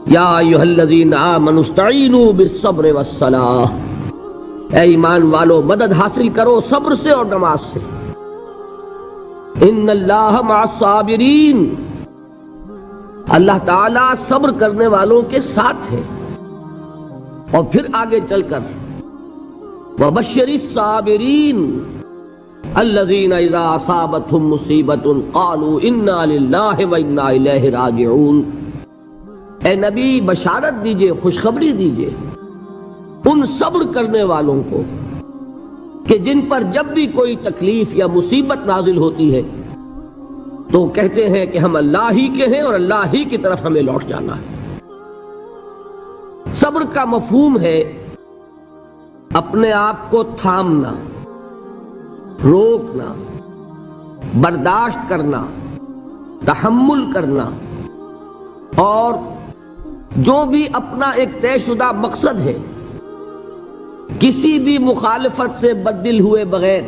یا ایھا الذین آمنوا استعینوا بالصبر والصلاۃ، اے ایمان والو مدد حاصل کرو صبر سے اور نماز سے. ان اللہ مع الصابرین، اللہ تعالیٰ صبر کرنے والوں کے ساتھ ہے. اور پھر آگے چل کر وبشر الصابرین الذین اذا اصابتهم مصیبۃ قالوا انا للہ وانا الیہ راجعون. اے نبی بشارت دیجئے، خوشخبری دیجئے ان صبر کرنے والوں کو کہ جن پر جب بھی کوئی تکلیف یا مصیبت نازل ہوتی ہے تو کہتے ہیں کہ ہم اللہ ہی کے ہیں اور اللہ ہی کی طرف ہمیں لوٹ جانا ہے. صبر کا مفہوم ہے اپنے آپ کو تھامنا، روکنا، برداشت کرنا، تحمل کرنا، اور جو بھی اپنا ایک طے شدہ مقصد ہے کسی بھی مخالفت سے بددل ہوئے بغیر،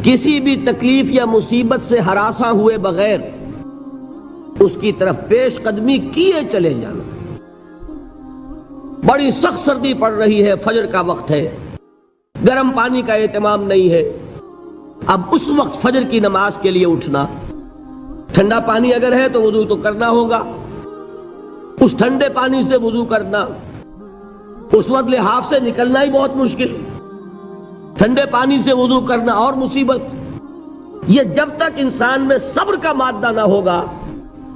کسی بھی تکلیف یا مصیبت سے ہراساں ہوئے بغیر اس کی طرف پیش قدمی کیے چلے جانا. بڑی سخت سردی پڑ رہی ہے، فجر کا وقت ہے، گرم پانی کا اہتمام نہیں ہے، اب اس وقت فجر کی نماز کے لیے اٹھنا، ٹھنڈا پانی اگر ہے تو وضو تو کرنا ہوگا، اس ٹھنڈے پانی سے وضو کرنا، اس وقت لحاف سے نکلنا ہی بہت مشکل، ٹھنڈے پانی سے وضو کرنا اور مصیبت. یہ جب تک انسان میں صبر کا مادہ نہ ہوگا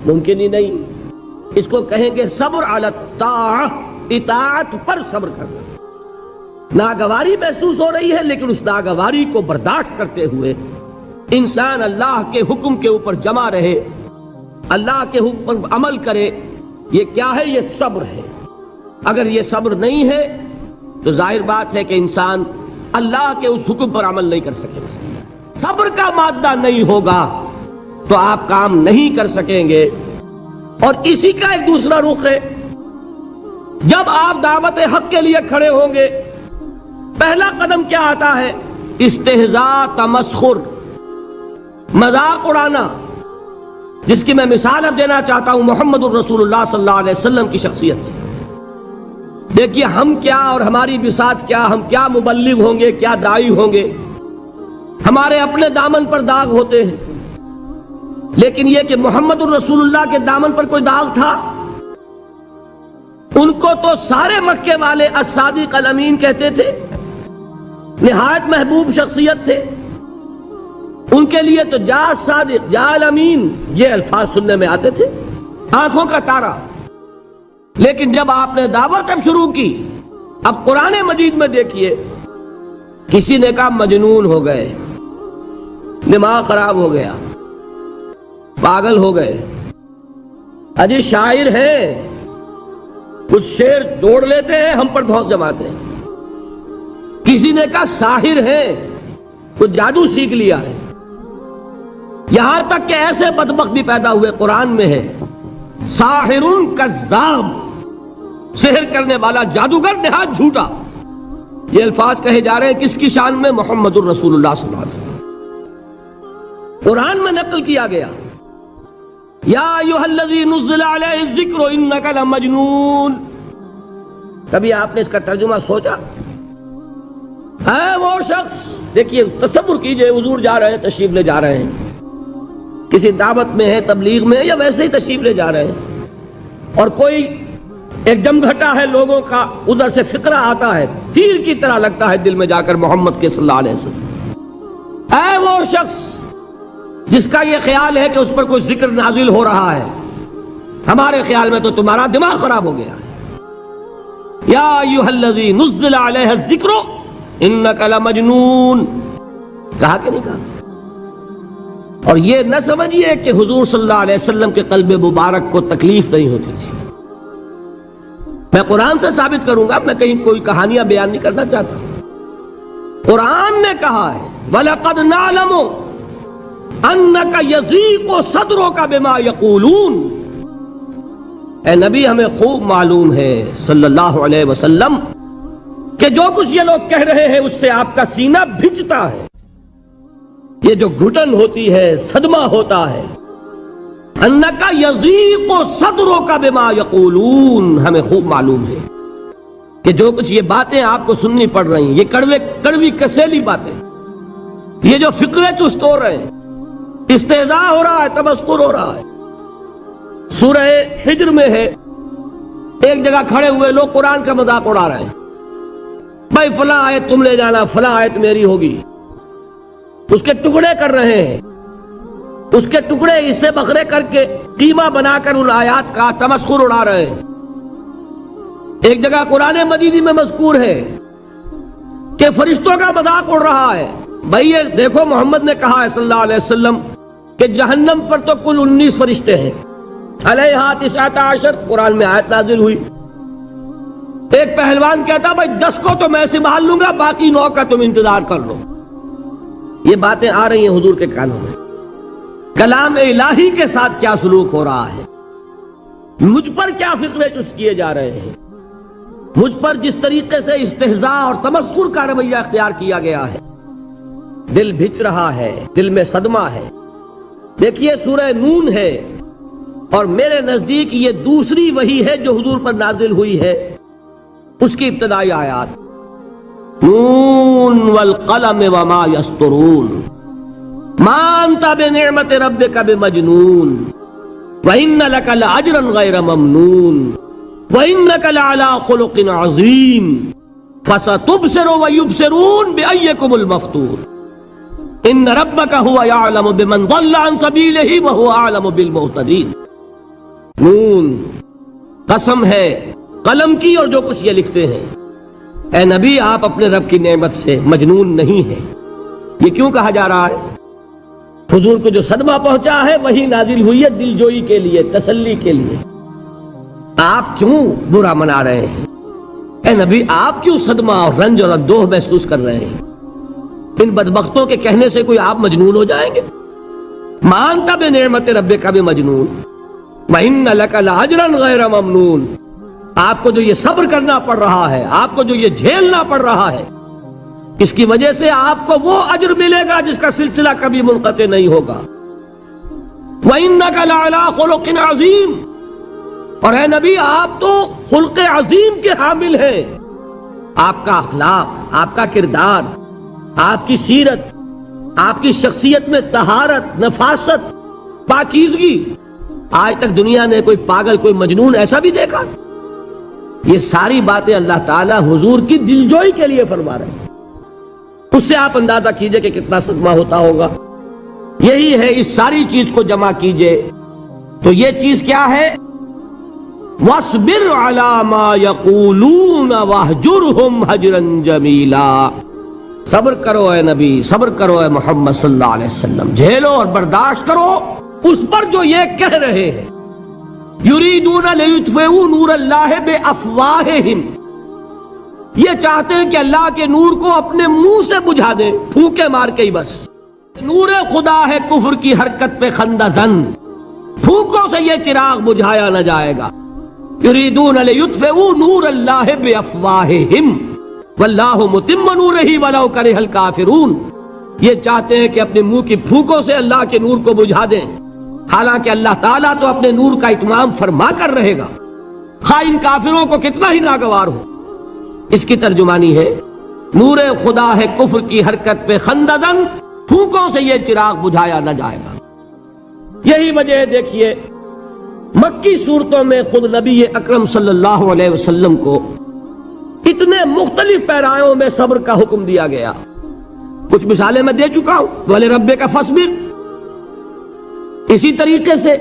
ممکن ہی نہیں. اس کو کہیں گے صبر علی الطاعہ، اطاعت پر صبر کرنا. ناگواری محسوس ہو رہی ہے لیکن اس ناگواری کو برداشت کرتے ہوئے انسان اللہ کے حکم کے اوپر جمع رہے، اللہ کے حکم پر عمل کرے. یہ کیا ہے؟ یہ صبر ہے. اگر یہ صبر نہیں ہے تو ظاہر بات ہے کہ انسان اللہ کے اس حکم پر عمل نہیں کر سکے گا. صبر کا مادہ نہیں ہوگا تو آپ کام نہیں کر سکیں گے. اور اسی کا ایک دوسرا رخ ہے، جب آپ دعوت حق کے لیے کھڑے ہوں گے پہلا قدم کیا آتا ہے؟ استہزاء، تمسخر، مذاق اڑانا، جس کی میں مثال اب دینا چاہتا ہوں محمد الرسول اللہ صلی اللہ علیہ وسلم کی شخصیت سے. دیکھیے ہم کیا اور ہماری بساط کیا، ہم کیا مبلغ ہوں گے، کیا داعی ہوں گے، ہمارے اپنے دامن پر داغ ہوتے ہیں، لیکن یہ کہ محمد الرسول اللہ کے دامن پر کوئی داغ تھا؟ ان کو تو سارے مکے والے الصادق الامین کہتے تھے، نہایت محبوب شخصیت تھے. ان کے لیے تو جا صادق، جا الامین، یہ الفاظ سننے میں آتے تھے، آنکھوں کا تارا. لیکن جب آپ نے دعوت اب شروع کی، اب قرآن مجید میں دیکھیے کسی نے کہا مجنون ہو گئے، دماغ خراب ہو گیا، پاگل ہو گئے، اجی شاعر ہیں، کچھ شعر جوڑ لیتے ہیں ہم پر بہت جماتے ہیں. کسی نے کہا ساحر ہے، کچھ جادو سیکھ لیا ہے. یہاں تک کہ ایسے بدبخت بھی پیدا ہوئے، قرآن میں ہے ساحر کذاب، سحر کرنے والا جادوگر نہایت جھوٹا. یہ الفاظ کہے جا رہے ہیں کس کی شان میں؟ محمد الرسول اللہ صلی اللہ علیہ وسلم. قرآن میں نقل کیا گیا یا ایھا الذی نزل علیہ الذکر انک لمجنون. کبھی آپ نے اس کا ترجمہ سوچا؟ ہے وہ شخص، دیکھیے تصور کیجئے حضور جا رہے ہیں، تشریف لے جا رہے ہیں، کسی دعوت میں ہے، تبلیغ میں، یا ویسے ہی تشریف لے جا رہے ہیں، اور کوئی ایک جمگھٹا ہے لوگوں کا، ادھر سے فقرہ آتا ہے، تیر کی طرح لگتا ہے دل میں جا کر محمد کے صلی اللہ علیہ وسلم. اے وہ شخص جس کا یہ خیال ہے کہ اس پر کوئی ذکر نازل ہو رہا ہے، ہمارے خیال میں تو تمہارا دماغ خراب ہو گیا ہے. یا ایھا الذی نزل علیہ الذکر انک لمجنون، کہا کہ نہیں کہا؟ اور یہ نہ سمجھیے کہ حضور صلی اللہ علیہ وسلم کے قلب مبارک کو تکلیف نہیں ہوتی تھی. میں قرآن سے ثابت کروں گا، میں کہیں کوئی کہانیاں بیان نہیں کرنا چاہتا. قرآن نے کہا ہے وَلَقَدْ نَعْلَمُ أَنَّكَ يَضِيقُ صَدْرُكَ بِمَا يَقُولُونَ. اے نبی ہمیں خوب معلوم ہے صلی اللہ علیہ وسلم کہ جو کچھ یہ لوگ کہہ رہے ہیں اس سے آپ کا سینہ بھجتا ہے. یہ جو گھٹن ہوتی ہے، صدمہ ہوتا ہے، انکا یضیق صدرک بما یقولون، ہمیں خوب معلوم ہے کہ جو کچھ یہ باتیں آپ کو سننی پڑ رہی ہیں، یہ کڑوی کسیلی باتیں، یہ جو فکرے چست ہو رہے ہیں، استہزاء ہو رہا ہے، تمسخر ہو رہا ہے۔ سورہ حجر میں ہے، ایک جگہ کھڑے ہوئے لوگ قرآن کا مذاق اڑا رہے ہیں، بھائی فلاں آیت تم لے جانا، فلاں آیت میری ہوگی، اس کے ٹکڑے کر رہے ہیں، اس کے ٹکڑے حصے بکھرے کر کے قیمہ بنا کر ان آیات کا تمسخر اڑا رہے ہیں۔ ایک جگہ قرآن مجید میں مذکور ہے کہ فرشتوں کا مذاق اڑ رہا ہے، بھائی یہ دیکھو محمد نے کہا ہے صلی اللہ علیہ وسلم کہ جہنم پر تو کل 19 فرشتے ہیں، علیہا 19 قرآن میں آیت نازل ہوئی۔ ایک پہلوان کہتا بھائی 10 کو تو میں سنبھال لوں گا، باقی 9 کا تم انتظار کر لو۔ یہ باتیں آ رہی ہیں حضور کے کانوں میں، کلام الہی کے ساتھ کیا سلوک ہو رہا ہے، مجھ پر کیا فکرے چست کیے جا رہے ہیں، مجھ پر جس طریقے سے استہزاء اور تمسخر کا رویہ اختیار کیا گیا ہے، دل بھچ رہا ہے، دل میں صدمہ ہے۔ دیکھیے سورہ نون ہے، اور میرے نزدیک یہ دوسری وحی ہے جو حضور پر نازل ہوئی ہے، اس کی ابتدائی آیات، نون والقلم وما یسطرون ما انت بنعمت ربک بمجنون وان لک لاجرا غیر ممنون وانک لعلی خلق عظیم فستبصر ویبصرون بأیکم المفتون ان ربک هو یعلم بمن ضل عن سبیلہ وهو اعلم بالمہتدین۔ نون، قسم ہے قلم کی اور جو کچھ یہ لکھتے ہیں۔ اے نبی آپ اپنے رب کی نعمت سے مجنون نہیں ہیں۔ یہ کیوں کہا جا رہا ہے؟ حضور کو جو صدمہ پہنچا ہے وہی نازل ہوئی ہے دل جوئی کے لیے، تسلی کے لیے۔ آپ کیوں برا منا رہے ہیں؟ اے نبی آپ کیوں صدمہ اور رنج اور اندوہ محسوس کر رہے ہیں؟ ان بدبختوں کے کہنے سے کوئی آپ مجنون ہو جائیں گے؟ مانتا بنعمت ربک بمجنون وَإِنَّ لَكَ لَأَجْرًا غَيْرَ مَمْنُونَ، آپ کو جو یہ صبر کرنا پڑ رہا ہے، آپ کو جو یہ جھیلنا پڑ رہا ہے، اس کی وجہ سے آپ کو وہ اجر ملے گا جس کا سلسلہ کبھی منقطع نہیں ہوگا۔ وَإِنَّكَ لَعَلَىٰ خُلُقٍ عَظِيمٍ، اور اے نبی آپ تو خلق عظیم کے حامل ہیں۔ آپ کا اخلاق، آپ کا کردار، آپ کی سیرت، آپ کی شخصیت میں طہارت، نفاست، پاکیزگی، آج تک دنیا نے کوئی پاگل، کوئی مجنون ایسا بھی دیکھا؟ یہ ساری باتیں اللہ تعالیٰ حضور کی دلجوئی کے لیے فرما رہے ہیں۔ اس سے آپ اندازہ کیجئے کہ کتنا صدمہ ہوتا ہوگا۔ یہی ہے، اس ساری چیز کو جمع کیجئے تو یہ چیز کیا ہے؟ وَاصْبِرْ عَلَىٰ مَا يَقُولُونَ وَاهْجُرْهُمْ هَجْرًا جَمِيلًا، صبر کرو اے نبی، صبر کرو اے محمد صلی اللہ علیہ وسلم، جھیلو اور برداشت کرو اس پر جو یہ کہہ رہے ہیں۔ یریدون لیطفئوا نور اللہ بافواہہم، یہ چاہتے ہیں کہ اللہ کے نور کو اپنے منہ سے بجھا دیں، پھونکے مار کے ہی بس۔ نور خدا ہے کفر کی حرکت پہ خندہ زن، پھونکوں سے یہ چراغ بجھایا نہ جائے گا۔ یریدون لیطفئوا نور اللہ بافواہہم واللہ متم نورہ ولو کرہ الکافرون، یہ چاہتے ہیں کہ اپنے منہ کی پھونکوں سے اللہ کے نور کو بجھا دیں، حالانکہ اللہ تعالیٰ تو اپنے نور کا اتمام فرما کر رہے گا، خواہ ان کافروں کو کتنا ہی ناگوار ہو۔ اس کی ترجمانی ہے نور خدا ہے کفر کی حرکت پہ خنددن، پھونکوں سے یہ چراغ بجھایا نہ جائے گا۔ یہی وجہ ہے، دیکھیے مکی صورتوں میں خود نبی اکرم صلی اللہ علیہ وسلم کو اتنے مختلف پیرایوں میں صبر کا حکم دیا گیا۔ کچھ مثالیں میں دے چکا ہوں، وَلِرَبِّكَ فَاصْبِرْ، اسی طریقے سے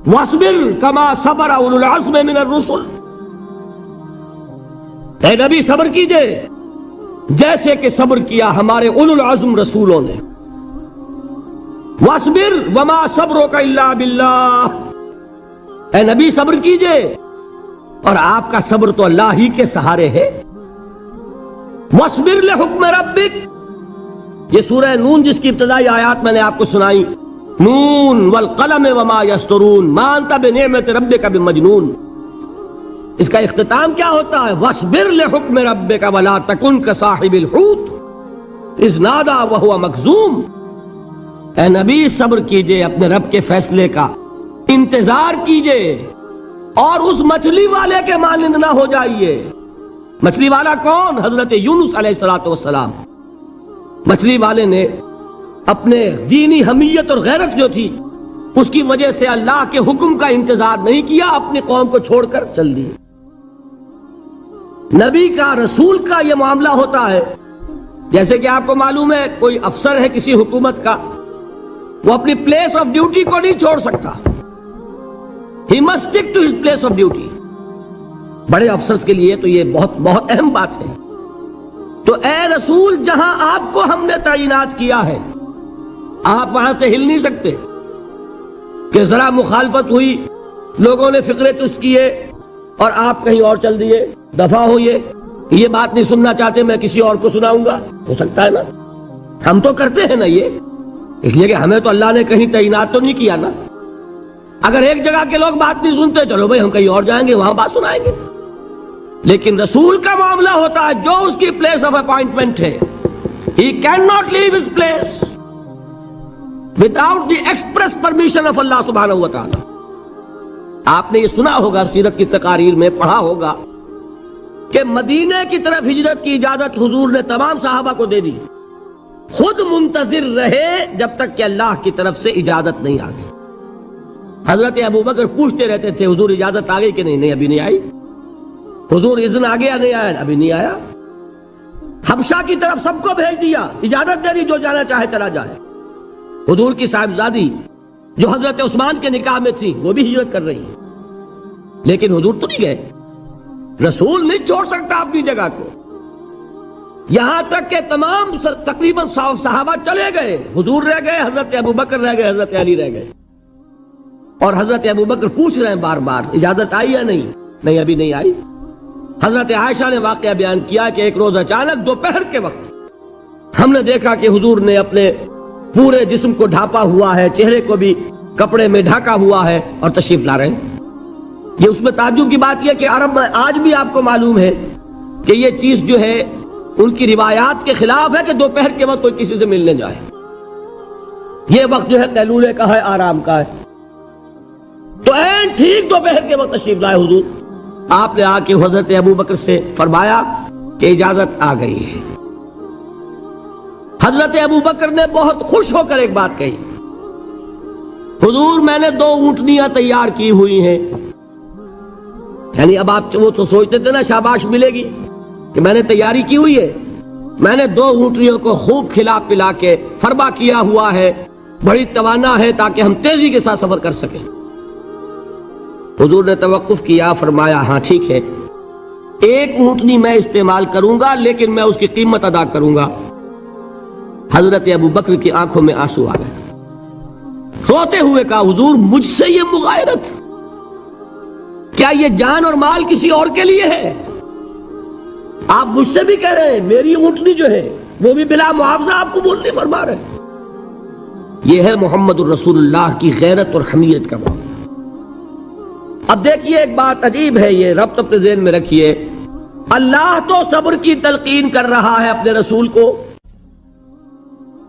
وَاصْبِرْ كَمَا صَبَرَ أُولُو الْعَزْمِ مِنَ الرُّسُلِ، اے نبی صبر کیجئے جیسے کہ صبر کیا ہمارے اولو العزم رسولوں نے۔ وَاصْبِرْ وَمَا صَبْرُكَ إِلَّا بِاللَّهِ، اے نبی صبر کیجئے اور آپ کا صبر تو اللہ ہی کے سہارے ہے۔ وَاصْبِرْ لِحُکْمِ رَبِّكَ، یہ سورہ نون جس کی ابتدائی آیات میں نے آپ کو سنائی، نون والقلم وما یسطرون ما انت بنعمت ربک بمجنون، اس کا اختتام کیا ہوتا ہے؟ وَاصْبِرْ لِحُکْمِ رَبِّكَ وَلَا تَكُنْ كَصَاحِبِ الْحُوتِ إِذْ نَادَىٰ وَهُوَ مَكْظُومٌ، اے نبی صبر کیجئے اپنے رب کے فیصلے کا، انتظار کیجئے اور اس مچھلی والے کے مانند نہ ہو جائیے۔ مچھلی والا کون؟ حضرت یونس علیہ السلام۔ مچھلی والے نے اپنے دینی حمیت اور غیرت جو تھی اس کی وجہ سے اللہ کے حکم کا انتظار نہیں کیا، اپنی قوم کو چھوڑ کر چل دیے۔ نبی کا، رسول کا یہ معاملہ ہوتا ہے، جیسے کہ آپ کو معلوم ہے کوئی افسر ہے کسی حکومت کا، وہ اپنی پلیس آف ڈیوٹی کو نہیں چھوڑ سکتا، he must stick to his place of duty. بڑے افسرز کے لیے تو یہ بہت بہت اہم بات ہے۔ تو اے رسول، جہاں آپ کو ہم نے تعینات کیا ہے آپ وہاں سے ہل نہیں سکتے کہ ذرا مخالفت ہوئی، لوگوں نے فقرے چست کیے اور آپ کہیں اور چل دیے، دفع ہوئے، یہ بات نہیں سننا چاہتے، میں کسی اور کو سناؤں گا۔ ہو سکتا ہے نا؟ ہم تو کرتے ہیں نا یہ، اس لیے کہ ہمیں تو اللہ نے کہیں تعینات تو نہیں کیا نا۔ اگر ایک جگہ کے لوگ بات نہیں سنتے، چلو بھائی ہم کہیں اور جائیں گے، وہاں بات سنائیں گے۔ لیکن رسول کا معاملہ ہوتا ہے جو اس کی پلیس آف اپوائنٹمنٹ ہے، he cannot leave his place without the express permission of اللہ سبحانہ و تعالی۔ آپ نے یہ سنا ہوگا، سیرت کی تقاریر میں پڑھا ہوگا کہ مدینے کی طرف ہجرت کی اجازت حضور نے تمام صحابہ کو دے دی، خود منتظر رہے جب تک کہ اللہ کی طرف سے اجازت نہیں آ گئی۔ حضرت ابوبکر پوچھتے رہتے تھے حضور اجازت آ گئی کہ نہیں؟ نہیں ابھی نہیں آئی۔ حضور اذن آ گیا؟ نہیں آیا، ابھی نہیں آیا۔ حبشہ کی طرف سب کو بھیج دیا، اجازت دے دی جو جانا چاہے چلا جائے۔ حضور کی صاحبزادی جو حضرت عثمان کے نکاح میں تھی وہ بھی ہجرت کر رہی ہے، لیکن حضور تو نہیں گئے۔ رسول نہیں چھوڑ سکتا اپنی جگہ کو، یہاں تک کہ تمام تقریباً صحابہ چلے گئے، حضور رہ گئے، حضرت ابوبکر رہ گئے، حضرت علی رہ گئے، اور حضرت ابوبکر پوچھ رہے ہیں بار بار اجازت آئی یا نہیں؟ نہیں ابھی نہیں آئی۔ حضرت عائشہ نے واقعہ بیان کیا کہ ایک روز اچانک دوپہر کے وقت ہم نے دیکھا کہ حضور نے اپنے پورے جسم کو ڈھانپا ہوا ہے، چہرے کو بھی کپڑے میں ڈھانکا ہوا ہے اور تشریف لا رہے ہیں۔ یہ اس میں تعجب کی بات یہ کہ عرب میں آج بھی آپ کو معلوم ہے کہ یہ چیز جو ہے ان کی روایات کے خلاف ہے کہ دوپہر کے وقت کوئی کسی سے ملنے جائے۔ یہ وقت جو ہے قیلولے کا ہے، آرام کا ہے۔ تو این ٹھیک دوپہر کے وقت تشریف لائے حضور، آپ نے آ کے حضرت ابوبکر سے فرمایا کہ اجازت آ گئی ہے۔ حضرت ابوبکر نے بہت خوش ہو کر ایک بات کہی، حضور میں نے 2 اونٹنیاں تیار کی ہوئی ہیں۔ یعنی اب آپ وہ تو سوچتے تھے نا شاباش ملے گی کہ میں نے تیاری کی ہوئی ہے، میں نے 2 اونٹنیوں کو خوب کھلا پلا کے فربا کیا ہوا ہے، بڑی توانا ہے تاکہ ہم تیزی کے ساتھ سفر کر سکیں۔ حضور نے توقف کیا، فرمایا ہاں ٹھیک ہے، 1 اونٹنی میں استعمال کروں گا لیکن میں اس کی قیمت ادا کروں گا۔ حضرت ابوبکر کی آنکھوں میں آنسو آ گئے، روتے ہوئے کہا حضور مجھ سے یہ مغایرت، کیا یہ جان اور مال کسی اور کے لیے ہے؟ آپ مجھ سے بھی کہہ رہے ہیں میری اونٹنی جو ہے وہ بھی بلا معاوضہ آپ قبول نہیں فرما رہے۔ یہ ہے محمد الرسول اللہ کی غیرت اور حمیت کا معاملہ۔ اب دیکھیے ایک بات عجیب ہے، یہ ربط اپنے ذہن میں رکھیے، اللہ تو صبر کی تلقین کر رہا ہے اپنے رسول کو،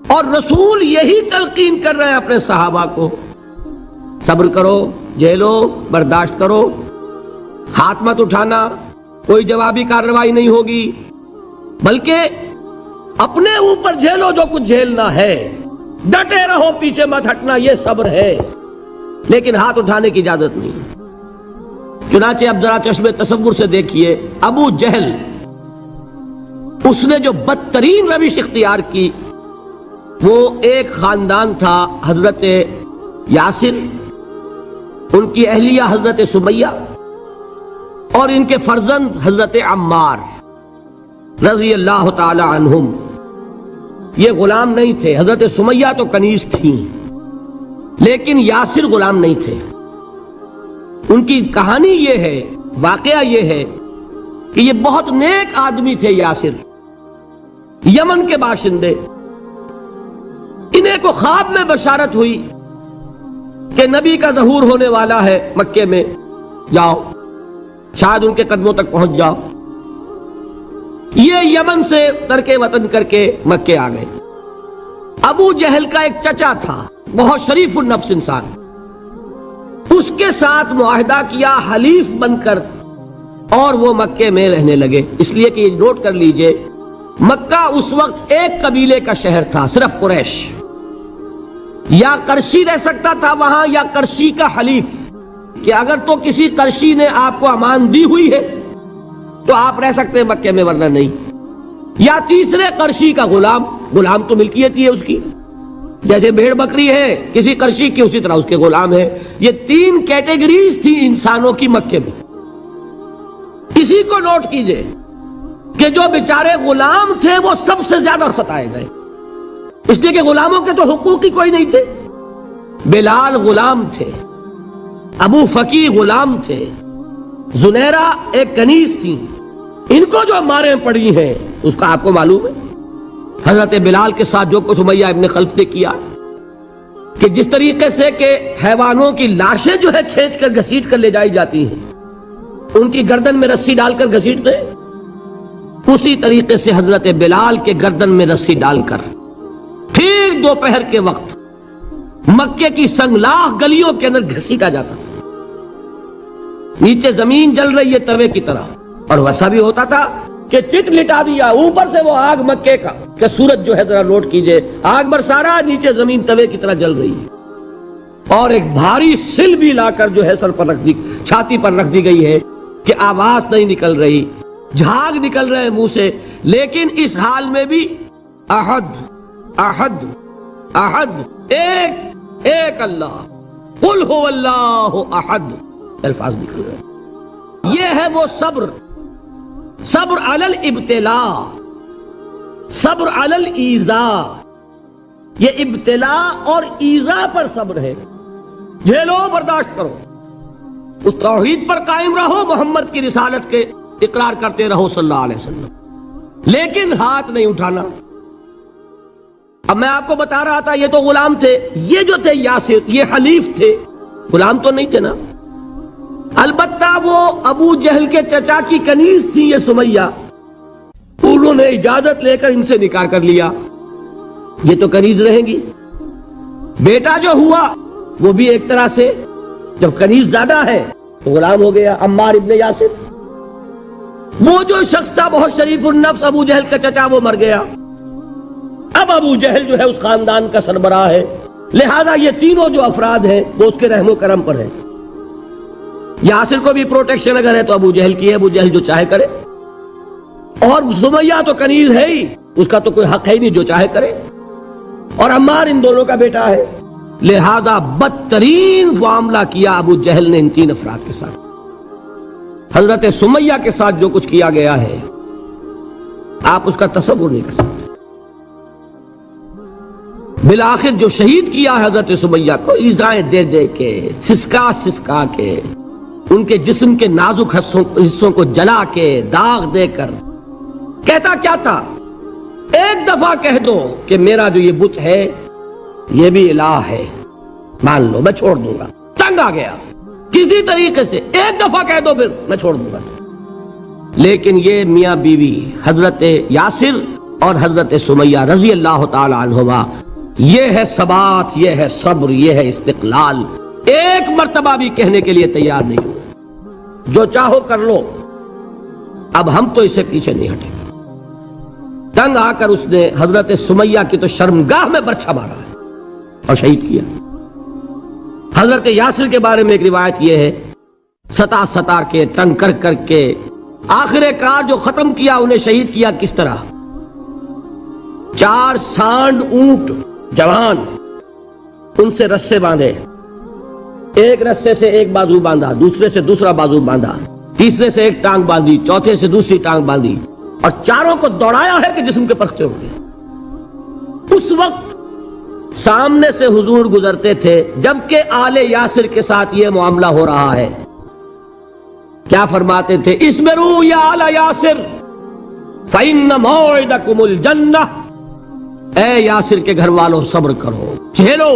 اور رسول یہی تلقین کر رہے ہیں اپنے صحابہ کو، صبر کرو، جھیلو، برداشت کرو، ہاتھ مت اٹھانا، کوئی جوابی کارروائی نہیں ہوگی، بلکہ اپنے اوپر جھیلو جو کچھ جھیلنا ہے، ڈٹے رہو، پیچھے مت ہٹنا، یہ صبر ہے، لیکن ہاتھ اٹھانے کی اجازت نہیں۔ چنانچہ اب ذرا چشم تصور سے دیکھیے، ابو جہل اس نے جو بدترین روش اختیار کی، وہ ایک خاندان تھا حضرت یاسر، ان کی اہلیہ حضرت سمیہ اور ان کے فرزند حضرت عمار رضی اللہ تعالی عنہم۔ یہ غلام نہیں تھے، حضرت سمیہ تو کنیز تھیں لیکن یاسر غلام نہیں تھے۔ ان کی کہانی یہ ہے، واقعہ یہ ہے کہ یہ بہت نیک آدمی تھے یاسر، یمن کے باشندے۔ انہیں کو خواب میں بشارت ہوئی کہ نبی کا ظہور ہونے والا ہے مکے میں، جاؤ شاید ان کے قدموں تک پہنچ جاؤ۔ یہ یمن سے ترک وطن کر کے مکے آ گئے۔ ابو جہل کا ایک چچا تھا، بہت شریف النفس انسان، اس کے ساتھ معاہدہ کیا حلیف بن کر، اور وہ مکے میں رہنے لگے. اس لیے کہ یہ نوٹ کر لیجئے، مکہ اس وقت ایک قبیلے کا شہر تھا، صرف قریش. یا قرشی رہ سکتا تھا وہاں، یا قرشی کا حلیف، کہ اگر تو کسی قرشی نے آپ کو امان دی ہوئی ہے تو آپ رہ سکتے ہیں مکے میں، ورنہ نہیں. یا تیسرے قرشی کا غلام، غلام تو ملکیت ہی ہے اس کی، جیسے بھیڑ بکری ہے کسی قرشی کی، اسی طرح اس کے غلام ہے. یہ تین کیٹیگریز تھی انسانوں کی مکے میں. اسی کو نوٹ کیجئے کہ جو بیچارے غلام تھے وہ سب سے زیادہ ستائے گئے، اس لیے کہ غلاموں کے تو حقوق ہی کوئی نہیں تھے. بلال غلام تھے، ابو فقی غلام تھے، زنیرہ ایک کنیز تھی. ان کو جو ماریں پڑی ہیں اس کا آپ کو معلوم ہے. حضرت بلال کے ساتھ جو کچھ امیہ ابن خلف نے کیا، کہ جس طریقے سے کہ حیوانوں کی لاشیں جو ہے کھینچ کر گھسیٹ کر لے جائی جاتی ہیں، ان کی گردن میں رسی ڈال کر گھسیٹتے، اسی طریقے سے حضرت بلال کے گردن میں رسی ڈال کر ٹھیک دوپہر کے وقت مکے کی سنگلاخ گلیوں کے اندر گھسیٹا جاتا تھا. نیچے زمین جل رہی ہے توے کی طرح، اور ویسا بھی ہوتا تھا کہ چت لٹا دیا، اوپر سے وہ آگ مکے کا، کہ سورج جو ہے ذرا نوٹ کیجئے، آگ برسا رہا، نیچے زمین توے کی طرح جل رہی ہے، اور ایک بھاری سل بھی لا کر جو ہے سر پر رکھ دی، چھاتی پر رکھ دی گئی ہے کہ آواز نہیں نکل رہی، جھاگ نکل رہے منہ سے. لیکن اس حال میں بھی احد احد احد، ایک ایک اللہ، قل هو اللہ احد، الفاظ نکل رہے. یہ ہے وہ صبر، صبر علی الابتلاء، صبر علی الایذاء. یہ ابتلاء اور ایذاء پر صبر ہے. جھیلو، برداشت کرو، اس توحید پر قائم رہو، محمد کی رسالت کے اقرار کرتے رہو صلی اللہ علیہ وسلم، لیکن ہاتھ نہیں اٹھانا. اب میں آپ کو بتا رہا تھا یہ تو غلام تھے، یہ جو تھے یاسر، یہ حلیف تھے، غلام تو نہیں تھے نا. البتہ وہ ابو جہل کے چچا کی کنیز تھی یہ سمیہ، انہوں نے اجازت لے کر ان سے نکاح کر لیا. یہ تو کنیز رہیں گی. بیٹا جو ہوا وہ بھی ایک طرح سے، جب کنیز زیادہ ہے تو غلام ہو گیا، عمار ابن یاسر. وہ جو شخص تھا بہت شریف النفس ابو جہل کا چچا، وہ مر گیا. اب ابو جہل جو ہے اس خاندان کا سربراہ ہے، لہذا یہ تینوں جو افراد ہیں وہ اس کے رحم و کرم پر ہیں. یاسر کو بھی پروٹیکشن اگر ہے تو ابو جہل کی ہے، ابو جہل جو چاہے کرے، اور سمیہ تو کنیز ہے ہی، اس کا تو کوئی حق ہے ہی نہیں، جو چاہے کرے. اور عمار ان دونوں کا بیٹا ہے، لہذا بدترین معاملہ کیا ابو جہل نے ان تین افراد کے ساتھ. حضرت سمیہ کے ساتھ جو کچھ کیا گیا ہے آپ اس کا تصور نہیں کر سکتے. بالآخر جو شہید کیا ہے حضرت سمیہ کو، ایذائیں دے دے کے، سسکا سسکا کے، ان کے جسم کے نازک حصوں کو جلا کے، داغ دے کر. کہتا کیا تھا؟ ایک دفعہ کہہ دو کہ میرا جو یہ بت ہے یہ بھی الہ ہے، مان لو، میں چھوڑ دوں گا. تنگ آ گیا، کسی طریقے سے ایک دفعہ کہہ دو پھر میں چھوڑ دوں گا. لیکن یہ میاں بیوی حضرت یاسر اور حضرت سمیہ رضی اللہ تعالی عنہما، یہ ہے ثبات، یہ ہے صبر، یہ ہے استقلال. ایک مرتبہ بھی کہنے کے لیے تیار نہیں ہوئے، جو چاہو کر لو، اب ہم تو اسے پیچھے نہیں ہٹیں گے. تنگ آ کر اس نے حضرت سمیہ کی تو شرمگاہ میں برچھا مارا ہے اور شہید کیا. حضرت یاسر کے بارے میں ایک روایت یہ ہے، ستا ستا کے، تنگ کر کر کے، آخر کار جو ختم کیا، انہیں شہید کیا کس طرح؟ 4 سانڈ اونٹ جوان، ان سے رسے باندھے، ایک رسے سے ایک بازو باندھا، دوسرے سے دوسرا بازو باندھا، تیسرے سے ایک ٹانگ باندھی، چوتھے سے دوسری ٹانگ باندھی، اور چاروں کو دوڑایا ہے کہ جسم کے پرختے ہو گئے. اس وقت سامنے سے حضور گزرتے تھے جبکہ آل یاسر کے ساتھ یہ معاملہ ہو رہا ہے. کیا فرماتے تھے؟ اسبروا یا آل یاسر فإن موعدکم الجنہ، اے یاسر کے گھر والوں صبر کرو، جھیلو،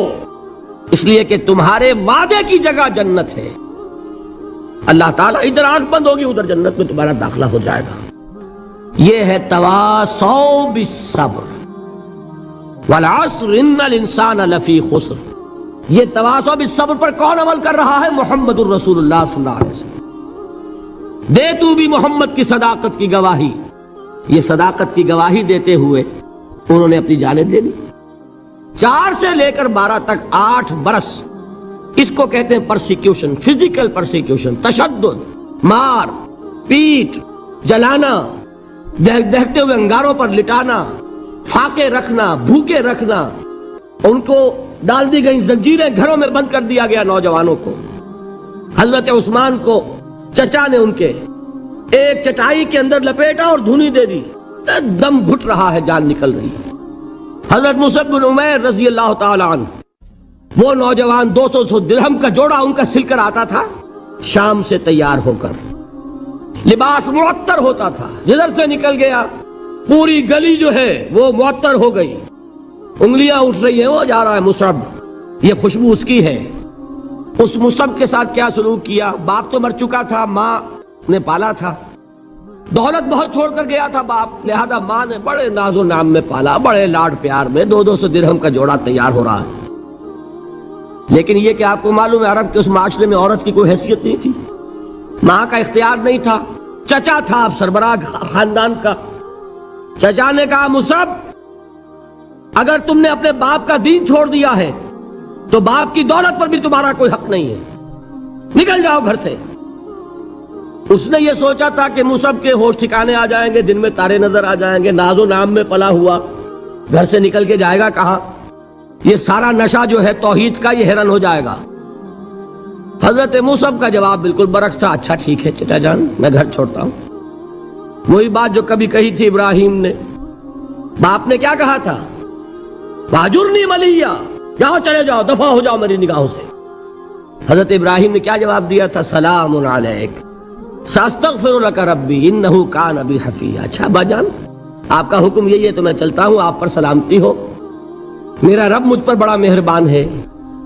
اس لیے کہ تمہارے وعدے کی جگہ جنت ہے. اللہ تعالیٰ ادھر آنکھ بند ہوگی، ادھر جنت میں تمہارا داخلہ ہو جائے گا. یہ ہے تواصوا بالصبر، والعصر ان الانسان لفی خسر. یہ تواصو بالصبر پر کون عمل کر رہا ہے؟ محمد الرسول اللہ صلی اللہ علیہ وسلم۔ دے تو بھی محمد کی صداقت کی گواہی۔ یہ صداقت کی گواہی دیتے ہوئے انہوں نے اپنی جانیں دے دی۔ 4 سے لے کر 12 تک 8 برس اس کو کہتے ہیں پرسیکیوشن، فزیکل پرسیکیوشن، تشدد، مار پیٹ، جلانا، دہتے ہوئے انگاروں پر لٹانا، فاقے رکھنا، بھوکے رکھنا، ان کو ڈال دی گئی زنجیریں، گھروں میں بند کر دیا گیا نوجوانوں کو۔ حضرت عثمان کو چچا نے ان کے ایک چٹائی کے اندر لپیٹا اور دھونی دے دی، دم گھٹ رہا ہے، جان نکل رہی ہے۔ حضرت مصعب بن عمیر رضی اللہ تعالی عنہ، وہ نوجوان 200 درہم کا جوڑا ان کا سل کر آتا تھا شام سے تیار ہو کر، لباس معطر ہوتا تھا، جدھر سے نکل گیا پوری گلی جو ہے وہ معطر ہو گئی، انگلیاں اٹھ رہی ہیں، وہ جا رہا ہے مصعب، یہ خوشبو اس کی ہے۔ اس مصعب کے ساتھ کیا سلوک کیا؟ باپ تو مر چکا تھا، ماں نے پالا تھا، دولت بہت چھوڑ کر گیا تھا باپ، لہذا ماں نے بڑے ناز و نام میں پالا، بڑے لاڈ پیار میں، 200 درہم کا جوڑا تیار ہو رہا ہے۔ لیکن یہ کہ آپ کو معلوم ہے عرب کے اس معاشرے میں عورت کی کوئی حیثیت نہیں تھی، ماں کا اختیار نہیں تھا، چچا تھا اب سربراہ خاندان کا۔ چچا نے کہا مصعب، اگر تم نے اپنے باپ کا دین چھوڑ دیا ہے تو باپ کی دولت پر بھی تمہارا کوئی حق نہیں ہے، نکل جاؤ گھر سے۔ اس نے یہ سوچا تھا کہ مصعب کے ہوش ٹھکانے آ جائیں گے، دن میں تارے نظر آ جائیں گے، ناز و نام میں پلا ہوا، گھر سے نکل کے جائے گا کہاں؟ یہ سارا نشہ جو ہے توحید کا، یہ حیران ہو جائے گا۔ حضرت مصعب کا جواب بالکل برعکس تھا، اچھا ٹھیک ہے چچا جان، میں گھر چھوڑتا ہوں۔ وہی بات جو کبھی کہی تھی ابراہیم نے، باپ نے کیا کہا تھا؟ واجرنی ملیہ، جاؤ چلے جاؤ، دفع ہو جاؤ میری نگاہوں سے۔ حضرت ابراہیم نے کیا جواب دیا تھا؟ سلام علیک ساستغفر لک ربی انہ کان بی حفیہ۔ اچھا با جان، آپ کا حکم یہی ہے تو میں چلتا ہوں، آپ پر سلامتی ہو، میرا رب مجھ پر بڑا مہربان ہے،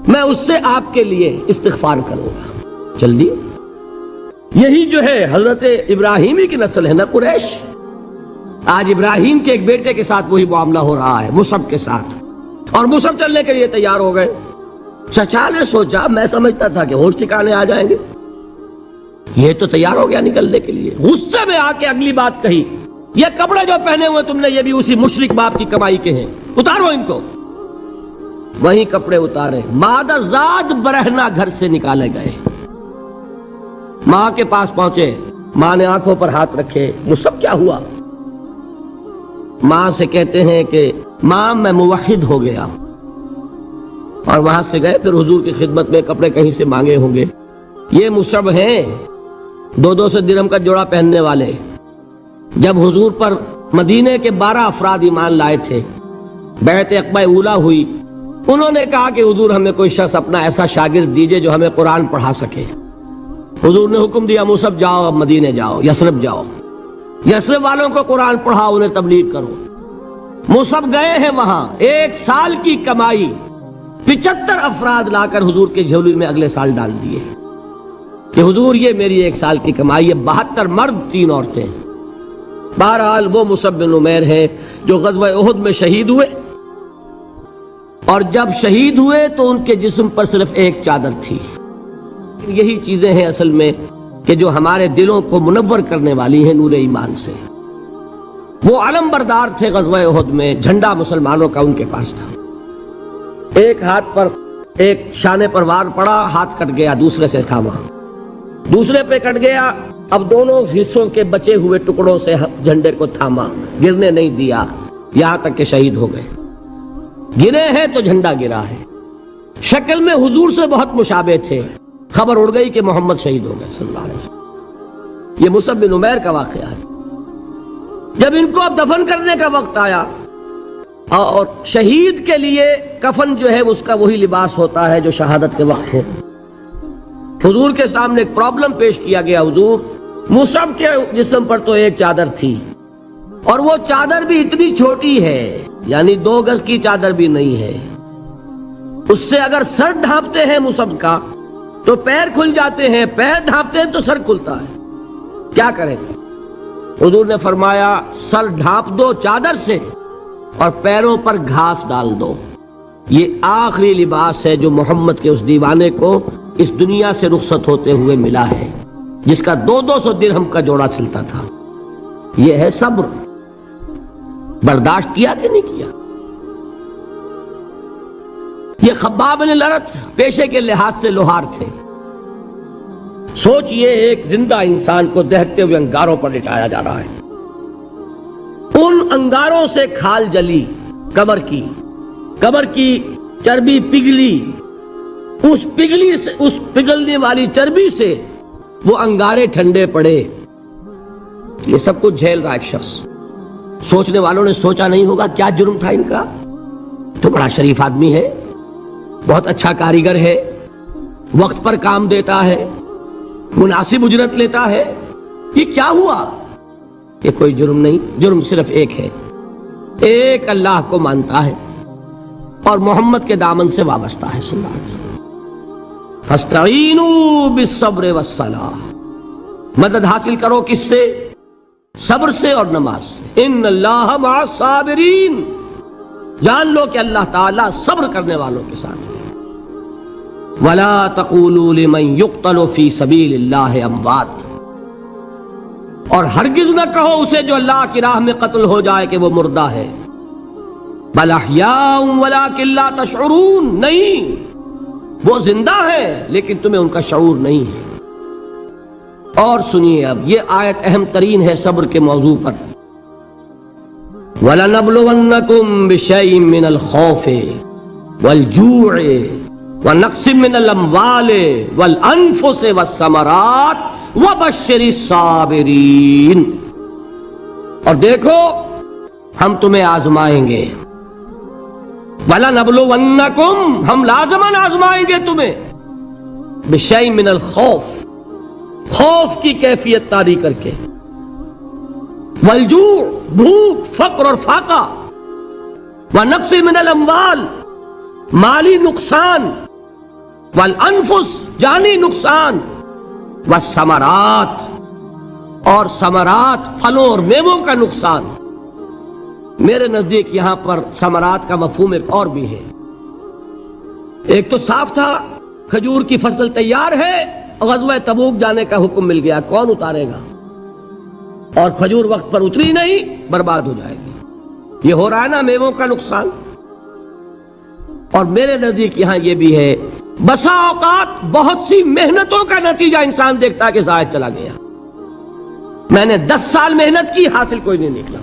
میں اس سے آپ کے لیے استغفار کروں گا۔ چل دی۔ یہی جو ہے حضرت ابراہیمی کی نسل ہے نا قریش۔ آج ابراہیم کے ایک بیٹے کے ساتھ وہی معاملہ ہو رہا ہے، مصعب کے ساتھ، اور مصعب چلنے کے لیے تیار ہو گئے۔ چچا نے سوچا، میں سمجھتا تھا کہ ہوش ٹھکانے آ جائیں گے، یہ تو تیار ہو گیا نکلنے کے لیے۔ غصے میں آ کے اگلی بات کہی، یہ کپڑے جو پہنے ہوئے تم نے یہ بھی اسی مشرک باپ کی کمائی کے ہیں، اتارو ان کو۔ وہیں کپڑے اتارے، مادر زاد برہنہ گھر سے نکالے گئے۔ ماں کے پاس پہنچے، ماں نے آنکھوں پر ہاتھ رکھے، مصعب کیا ہوا؟ ماں سے کہتے ہیں کہ ماں میں موحد ہو گیا، اور وہاں سے گئے، پھر حضور کی خدمت میں کپڑے کہیں سے مانگے ہوں گے۔ یہ مصعب ہیں 200 درہم کا جوڑا پہننے والے۔ جب حضور پر مدینے کے 12 افراد ایمان لائے تھے، بیعت عقبہ اولیٰ ہوئی، انہوں نے کہا کہ حضور ہمیں کوئی شخص اپنا ایسا شاگرد دیجئے جو ہمیں قرآن پڑھا سکے۔ حضور نے حکم دیا مصعب جاؤ، اب مدینے جاؤ، یثرب جاؤ، یثرب والوں کو قرآن پڑھاؤ، انہیں تبلیغ کرو۔ مصعب گئے ہیں وہاں، 1 سال کی کمائی 75 افراد لا کر حضور کے جھولی میں اگلے سال ڈال دیے کہ حضور یہ میری 1 سال کی کمائی ہے، 72 مرد 3 عورتیں۔ بہرحال وہ مصعب بن عمیر ہیں جو غزوہ احد میں شہید ہوئے، اور جب شہید ہوئے تو ان کے جسم پر صرف ایک چادر تھی۔ یہی چیزیں ہیں اصل میں کہ جو ہمارے دلوں کو منور کرنے والی ہیں نور ایمان سے۔ وہ علم بردار تھے غزوہ احد میں، جھنڈا مسلمانوں کا ان کے پاس تھا۔ ایک ہاتھ پر ایک شانے پر وار پڑا، ہاتھ کٹ گیا، دوسرے سے تھاما، دوسرے پہ کٹ گیا، اب دونوں حصوں کے بچے ہوئے ٹکڑوں سے جھنڈے کو تھاما، گرنے نہیں دیا، یہاں تک کہ شہید ہو گئے۔ گرے ہیں تو جھنڈا گرا ہے۔ شکل میں حضور سے بہت مشابہ تھے، خبر اڑ گئی کہ محمد شہید ہو گئے صلی اللہ علیہ وسلم۔ یہ مصعب بن عمیر کا واقعہ ہے۔ جب ان کو اب دفن کرنے کا وقت آیا، اور شہید کے لیے کفن جو ہے اس کا وہی لباس ہوتا ہے جو شہادت کے وقت ہو، حضور کے سامنے ایک پرابلم پیش کیا گیا۔ حضور، مصعب کے جسم پر تو ایک چادر تھی، اور وہ چادر بھی اتنی چھوٹی ہے، یعنی 2 گز کی چادر بھی نہیں ہے، اس سے اگر سر ڈھانپتے ہیں مصعب کا تو پیر کھل جاتے ہیں، پیر ڈھانپتے ہیں تو سر کھلتا ہے، کیا کریں؟ حضور نے فرمایا سر ڈھانپ دو چادر سے اور پیروں پر گھاس ڈال دو۔ یہ آخری لباس ہے جو محمد کے اس دیوانے کو اس دنیا سے رخصت ہوتے ہوئے ملا ہے، جس کا 200 درہم کا جوڑا چلتا تھا۔ یہ ہے صبر۔ برداشت کیا کہ نہیں کیا؟ یہ خباب بن الارت پیشے کے لحاظ سے لوہار تھے۔ سوچئے ایک زندہ انسان کو دہتے ہوئے انگاروں پر لٹایا جا رہا ہے، ان انگاروں سے کھال جلی، کمر کی چربی پگھلی، اس پگھلنے والی چربی سے وہ انگارے ٹھنڈے پڑے۔ یہ سب کچھ جھیل رہا ایک شخص۔ سوچنے والوں نے سوچا نہیں ہوگا کیا جرم تھا ان کا، تو بڑا شریف آدمی ہے، بہت اچھا کاریگر ہے، وقت پر کام دیتا ہے، مناسب اجرت لیتا ہے، یہ کیا ہوا؟ یہ کوئی جرم نہیں، جرم صرف ایک ہے، ایک اللہ کو مانتا ہے اور محمد کے دامن سے وابستہ ہے صلی اللہ علیہ وسلم۔ فاستعینوا بالصبر والصلاۃ، مدد حاصل کرو کس سے؟ صبر سے اور نماز سے۔ ان اللہ مع الصابرین، جان لو کہ اللہ تعالیٰ صبر کرنے والوں کے ساتھ ہے۔ ولا تقولوا لمن يقتل في سبيل الله اموات، اور ہرگز نہ کہو اسے جو اللہ کی راہ میں قتل ہو جائے کہ وہ مردہ ہے۔ بل احیاء ولکن لا تشعرون، نہیں، وہ زندہ ہے لیکن تمہیں ان کا شعور نہیں ہے۔ اور سنیے اب یہ آیت اہم ترین ہے صبر کے موضوع پر۔ وَلَنَبْلُوَنَّكُمْ بِشَيْءٍ مِّنَ الْخَوْفِ وَالْجُوعِ وَنَقْصٍ مِّنَ الْأَمْوَالِ وَالْأَنفُسِ وَالثَّمَرَاتِ وَبَشِّرِ الصَّابِرِينَ، اور دیکھو ہم تمہیں آزمائیں گے۔ وَلَنَبْلُوَنَّكُمْ، ہم لازماً آزمائیں گے تمہیں، بِشَيْءٍ مِّنَ الْخَوْفِ، خوف کی کیفیت طاری کر کے، والجوع، بھوک، فقر اور فاقہ، ونقص من الاموال، مالی نقصان، والانفس، جانی نقصان، والثمرات، اور ثمرات، پھلوں اور میووں کا نقصان۔ میرے نزدیک یہاں پر ثمرات کا مفہوم ایک اور بھی ہے۔ ایک تو صاف تھا کھجور کی فصل تیار ہے، غزوہ تبوک جانے کا حکم مل گیا، کون اتارے گا؟ اور کھجور وقت پر اتری نہیں، برباد ہو جائے گی۔ یہ ہو رہا ہے نا میووں کا نقصان۔ اور میرے نزدیک یہاں یہ بھی ہے، بسا اوقات بہت سی محنتوں کا نتیجہ انسان دیکھتا ہے کہ ضائع چلا گیا، میں نے 10 سال محنت کی، حاصل کوئی نہیں نکلا۔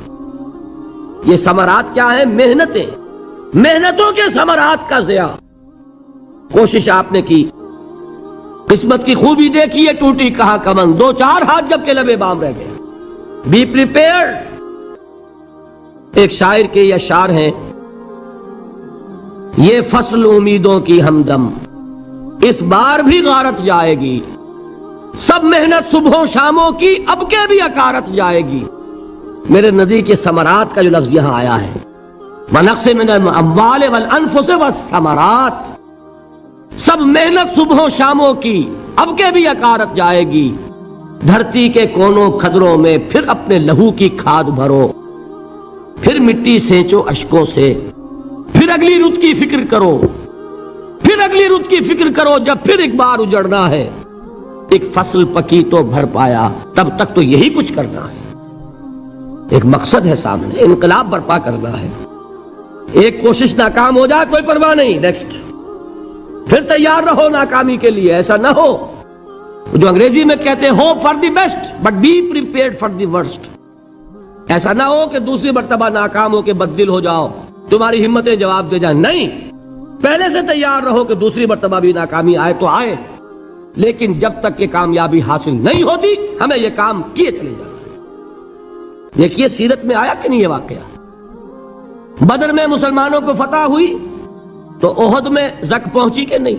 یہ ثمرات کیا ہے؟ محنتیں، محنتوں کے ثمرات کا ضیاع۔ کوشش آپ نے کی، قسمت کی خوبی دیکھی ہے، ٹوٹی کہاں کمن، 2-4 ہاتھ جب کے لبے بام رہ گئے۔ Be prepared. ایک شاعر کے یہ اشعار ہیں، یہ فصل امیدوں کی ہمدم اس بار بھی غارت جائے گی، سب محنت صبحوں شاموں کی اب کے بھی اکارت جائے گی۔ میرے نزدیک یہ ثمرات کا جو لفظ یہاں آیا ہے، وَنَقْصٍ مِّنَ الْأَمْوَالِ وَالْأَنفُسِ وَالثَّمَرَاتِ، سب محنت صبحوں شاموں کی اب کے بھی اکارت جائے گی۔ دھرتی کے کونوں کھدروں میں پھر اپنے لہو کی کھاد بھرو، پھر مٹی سینچو اشکوں سے، پھر اگلی رت کی فکر کرو، پھر اگلی رت کی فکر کرو، جب پھر ایک بار اجڑنا ہے۔ ایک فصل پکی تو بھر پایا، تب تک تو یہی کچھ کرنا ہے۔ ایک مقصد ہے سامنے، انقلاب برپا کرنا ہے۔ ایک کوشش ناکام ہو جائے کوئی پرواہ نہیں، نیکسٹ، پھر تیار رہو ناکامی کے لیے۔ ایسا نہ ہو جو انگریزی میں کہتے ہیں hope for the best but be prepared for the worst. ایسا نہ ہو کہ دوسری مرتبہ ناکام ہو کے بددل ہو جاؤ، تمہاری ہمتیں جواب دے جائیں، نہیں، پہلے سے تیار رہو کہ دوسری مرتبہ بھی ناکامی آئے تو آئے، لیکن جب تک کہ کامیابی حاصل نہیں ہوتی ہمیں یہ کام کیے چلے جانا۔ دیکھیے سیرت میں آیا کہ نہیں یہ واقعہ؟ بدر میں مسلمانوں کو فتح ہوئی تو احد میں زک پہنچی کہ نہیں؟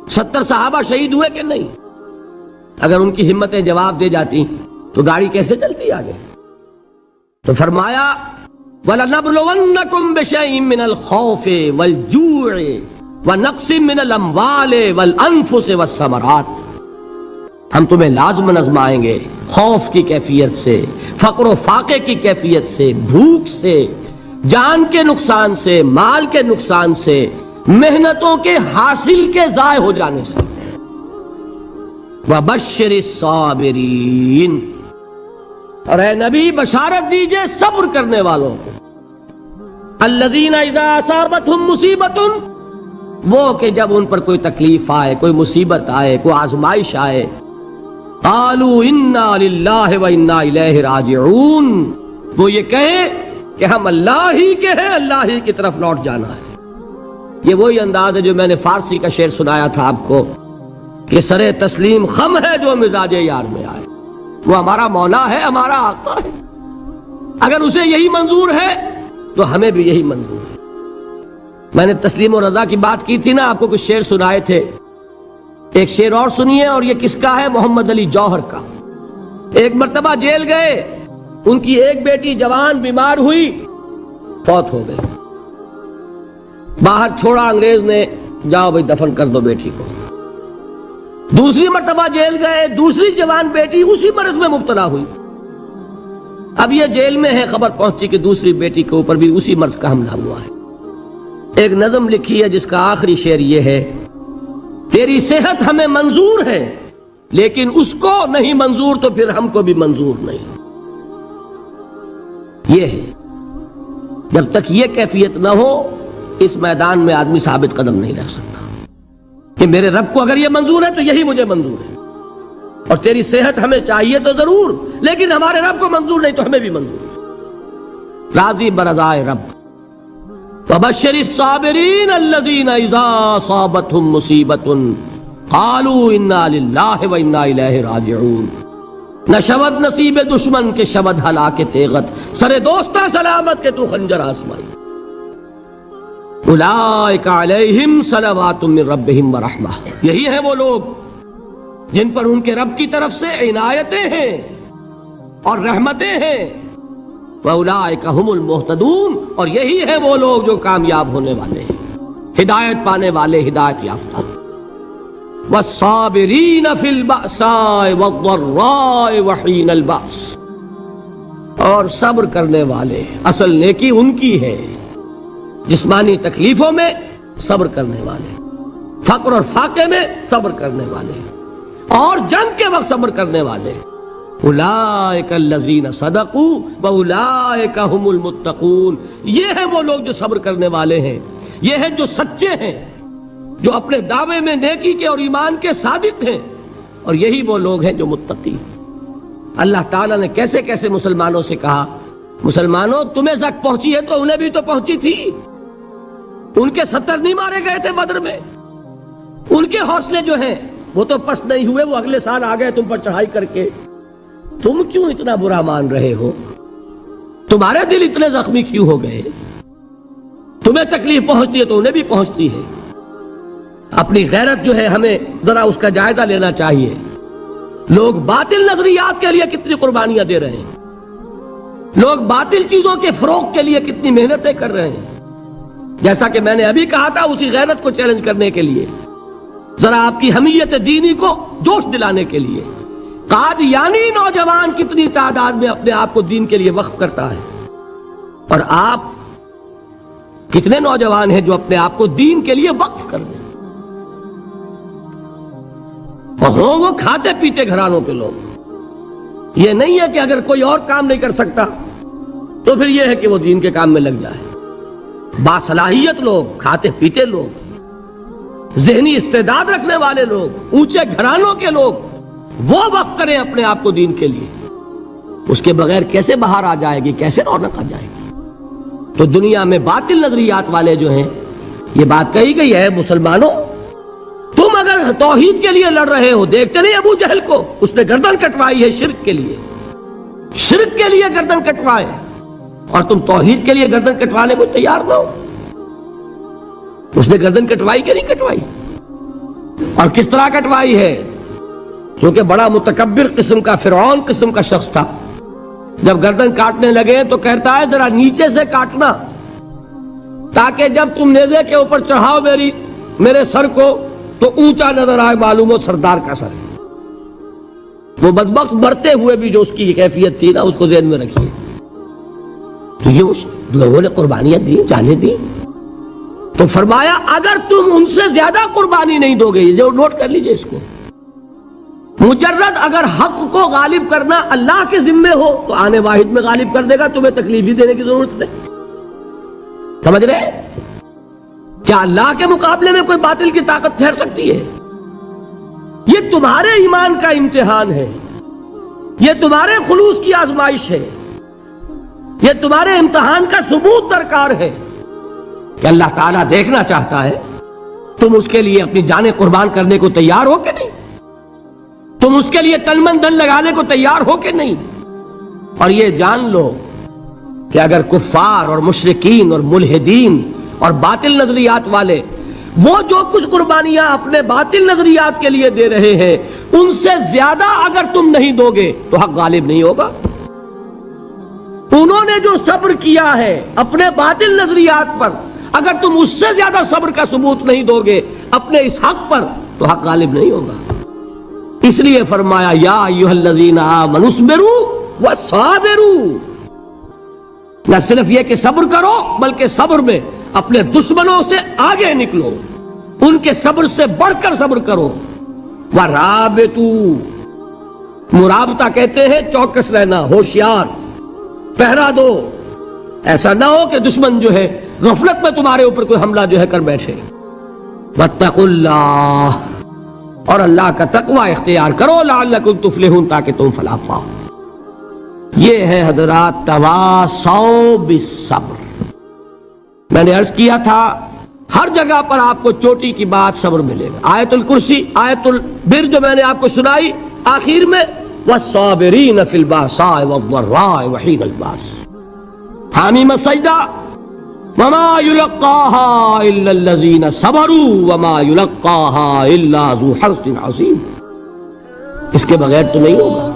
70 صحابہ شہید ہوئے کہ نہیں؟ اگر ان کی ہمتیں جواب دے جاتی تو گاڑی کیسے چلتی آگے؟ تو فرمایا وَلَنَبْلُوَنَّكُمْ بِشَيْءٍ مِّنَ الْخَوْفِ وَالْجُوعِ وَنَقْصٍ مِّنَ الْأَمْوَالِ وَالْأَنفُسِ وَالثَّمَرَاتِ، ہم تمہیں لازماً آزمائیں گے، خوف کی کیفیت سے، فقر و فاقے کی کیفیت سے، بھوک سے، جان کے نقصان سے، مال کے نقصان سے، محنتوں کے حاصل کے ضائع ہو جانے سے۔ وَبَشِّرِ الصَّابِرِينَ، اور اے نبی بشارت دیجئے صبر کرنے والوں کو۔ الَّذِينَ إِذَا أَصَابَتْهُمْ مُصِيبَةٌ، وہ کہ جب ان پر کوئی تکلیف آئے، کوئی مصیبت آئے، کوئی آزمائش آئے، قَالُوا إِنَّا لِلَّهِ وَإِنَّا إِلَيْهِ رَاجِعُونَ، وہ یہ کہیں کہ ہم اللہ ہی کے ہیں، اللہ ہی کی طرف لوٹ جانا ہے۔ یہ وہی انداز ہے جو میں نے فارسی کا شعر سنایا تھا آپ کو کہ سرے تسلیم خم ہے جو مزاج یار میں آئے۔ وہ ہمارا مولا ہے، ہمارا آقا ہے، اگر اسے یہی منظور ہے تو ہمیں بھی یہی منظور ہے۔ میں نے تسلیم و رضا کی بات کی تھی نا، آپ کو کچھ شعر سنائے تھے، ایک شعر اور سنیے، اور یہ کس کا ہے؟ محمد علی جوہر کا۔ ایک مرتبہ جیل گئے، ان کی ایک بیٹی جوان بیمار ہوئی، فوت ہو گئی، باہر چھوڑا انگریز نے، جاؤ بھائی دفن کر دو بیٹی کو۔ دوسری مرتبہ جیل گئے، دوسری جوان بیٹی اسی مرض میں مبتلا ہوئی۔ اب یہ جیل میں ہے، خبر پہنچی کہ دوسری بیٹی کے اوپر بھی اسی مرض کا حملہ ہوا ہے۔ ایک نظم لکھی ہے جس کا آخری شعر یہ ہے، تیری صحت ہمیں منظور ہے لیکن اس کو نہیں منظور تو پھر ہم کو بھی منظور نہیں۔ یہ ہے، جب تک یہ کیفیت نہ ہو اس میدان میں آدمی ثابت قدم نہیں رہ سکتا کہ میرے رب کو اگر یہ منظور ہے تو یہی مجھے منظور ہے، اور تیری صحت ہمیں چاہیے تو ضرور، لیکن ہمارے رب کو منظور نہیں تو ہمیں بھی منظور ہے۔ راضی برضائے رب۔ وَبَشِّرِ الصَّابِرِينَ الَّذِينَ إِذَا أَصَابَتْهُمْ مُصِيبَةٌ قَالُوا إِنَّا لِلَّهِ وَإِنَّا إِلَيْهِ رَاجِعُونَ۔ نہ شود نصیب دشمن کے شود ہلاک تیغت، سر دوستہ سلامت کے تو خنجر آسمائی۔ اولئک علیہم صلوات من ربہم ورحمہ، یہی ہیں وہ لوگ جن پر ان کے رب کی طرف سے عنایتیں ہیں اور رحمتیں ہیں۔ وَأُولَئِكَ هُمُ الْمُهْتَدُونَ، اور یہی ہیں وہ لوگ جو کامیاب ہونے والے ہیں، ہدایت پانے والے، ہدایت یافتہ۔ وَالصَّابِرِينَ فِي الْبَأْسَاءِ وَالضَّرَّاءِ وَحِينَ الْبَأْسِ، اور صبر کرنے والے، اصل نیکی ان کی ہے، جسمانی تکلیفوں میں صبر کرنے والے، فقر اور فاقے میں صبر کرنے والے، اور جنگ کے وقت صبر کرنے والے۔ اولئک الذین صدقوا واولئک هم المتقون، یہ ہیں وہ لوگ جو صبر کرنے والے ہیں، یہ ہیں جو سچے ہیں، جو اپنے دعوے میں نیکی کے اور ایمان کے صادق ہیں، اور یہی وہ لوگ ہیں جو متقی۔ اللہ تعالیٰ نے کیسے کیسے مسلمانوں سے کہا، مسلمانوں تمہیں زک پہنچی ہے تو انہیں بھی تو پہنچی تھی، ان کے 70 نہیں مارے گئے تھے بدر میں، ان کے حوصلے جو ہیں وہ تو پست نہیں ہوئے، وہ اگلے سال آ گئے تم پر چڑھائی کر کے، تم کیوں اتنا برا مان رہے ہو؟ تمہارے دل اتنے زخمی کیوں ہو گئے؟ تمہیں تکلیف پہنچتی ہے تو انہیں بھی پہنچتی ہے۔ اپنی غیرت جو ہے ہمیں ذرا اس کا جائزہ لینا چاہیے۔ لوگ باطل نظریات کے لیے کتنی قربانیاں دے رہے ہیں، لوگ باطل چیزوں کے فروغ کے لیے کتنی محنتیں کر رہے ہیں۔ جیسا کہ میں نے ابھی کہا تھا، اسی غیرت کو چیلنج کرنے کے لیے، ذرا آپ کی حمیت دینی کو جوش دلانے کے لیے، قادیانی نوجوان کتنی تعداد میں اپنے آپ کو دین کے لیے وقف کرتا ہے، اور آپ کتنے نوجوان ہیں جو اپنے آپ کو دین کے لیے وقف کر دیں، اور ہوں وہ کھاتے پیتے گھرانوں کے لوگ۔ یہ نہیں ہے کہ اگر کوئی اور کام نہیں کر سکتا تو پھر یہ ہے کہ وہ دین کے کام میں لگ جائے۔ باصلاحیت لوگ، کھاتے پیتے لوگ، ذہنی استعداد رکھنے والے لوگ، اونچے گھرانوں کے لوگ، وہ وقف کریں اپنے آپ کو دین کے لیے۔ اس کے بغیر کیسے باہر آ جائے گی، کیسے رونق آ جائے گی؟ تو دنیا میں باطل نظریات والے جو ہیں، یہ بات کہی گئی ہے، مسلمانوں تم اگر توحید کے لیے لڑ رہے ہو، دیکھتے نہیں ابو جہل کو، اس نے گردن کٹوائی ہے شرک کے لیے، شرک کے لیے گردن کٹوائے، اور تم توحید کے لیے گردن کٹوانے کو تیار نہ ہو۔ اس نے گردن کٹوائی کہ نہیں کٹوائی؟ اور کس طرح کٹوائی ہے؟ کیونکہ بڑا متکبر قسم کا، فرعون قسم کا شخص تھا، جب گردن کاٹنے لگے تو کہتا ہے ذرا نیچے سے کاٹنا، تاکہ جب تم نیزے کے اوپر چڑھاؤ میرے سر کو تو اونچا نظر آئے، معلوم ہو سردار کا سر ہے۔ وہ بدبخت مرتے ہوئے بھی جو اس کی کیفیت تھی نا، اس کو ذہن میں رکھیے۔ تو یہ اس لوگوں نے قربانیاں دی، جانیں دی. تو فرمایا اگر تم ان سے زیادہ قربانی نہیں دو گے، جو نوٹ کر لیجئے اس کو، مجرد اگر حق کو غالب کرنا اللہ کے ذمے ہو تو آنے واحد میں غالب کر دے گا، تمہیں تکلیف ہی دینے کی ضرورت نہیں. سمجھ رہے؟ کیا اللہ کے مقابلے میں کوئی باطل کی طاقت ٹھہر سکتی ہے؟ یہ تمہارے ایمان کا امتحان ہے، یہ تمہارے خلوص کی آزمائش ہے، یہ تمہارے امتحان کا ثبوت درکار ہے کہ اللہ تعالیٰ دیکھنا چاہتا ہے تم اس کے لیے اپنی جانیں قربان کرنے کو تیار ہو کہ نہیں، تم اس کے لیے تن من دھن لگانے کو تیار ہو کہ نہیں. اور یہ جان لو کہ اگر کفار اور مشرکین اور ملحدین اور باطل نظریات والے وہ جو کچھ قربانیاں اپنے باطل نظریات کے لیے دے رہے ہیں ان سے زیادہ اگر تم نہیں دو گے تو حق غالب نہیں ہوگا. انہوں نے جو صبر کیا ہے اپنے باطل نظریات پر، اگر تم اس سے زیادہ صبر کا ثبوت نہیں دو گے اپنے اس حق پر تو حق غالب نہیں ہوگا. اس لیے فرمایا یا ایھا الذین آمنوا اصبروا وصابروا، نہ صرف یہ کہ صبر کرو بلکہ صبر میں اپنے دشمنوں سے آگے نکلو، ان کے صبر سے بڑھ کر صبر کرو. ورابطوا، مرابطہ کہتے ہیں چوکس رہنا، ہوشیار، پہرا دو، ایسا نہ ہو کہ دشمن جو ہے غفلت میں تمہارے اوپر کوئی حملہ جو ہے کر بیٹھے. واتقوا اللہ، اور اللہ کا تقوی اختیار کرو، لعلکم تفلحون، تاکہ تم فلاح پاؤ. یہ ہے حضرات تواصوا بالصبر. میں نے عرض کیا تھا ہر جگہ پر آپ کو چوٹی کی بات صبر ملے گا. آیت الکرسی، آیت البر جو میں نے آپ کو سنائی آخر میں، والصابرین فی البأساء والضراء وحین الباس. حامیم السجدہ، وما یلقاها الا الذین صبروا وما یلقاها الا ذو حظ عظیم. اس کے بغیر تو نہیں ہوگا.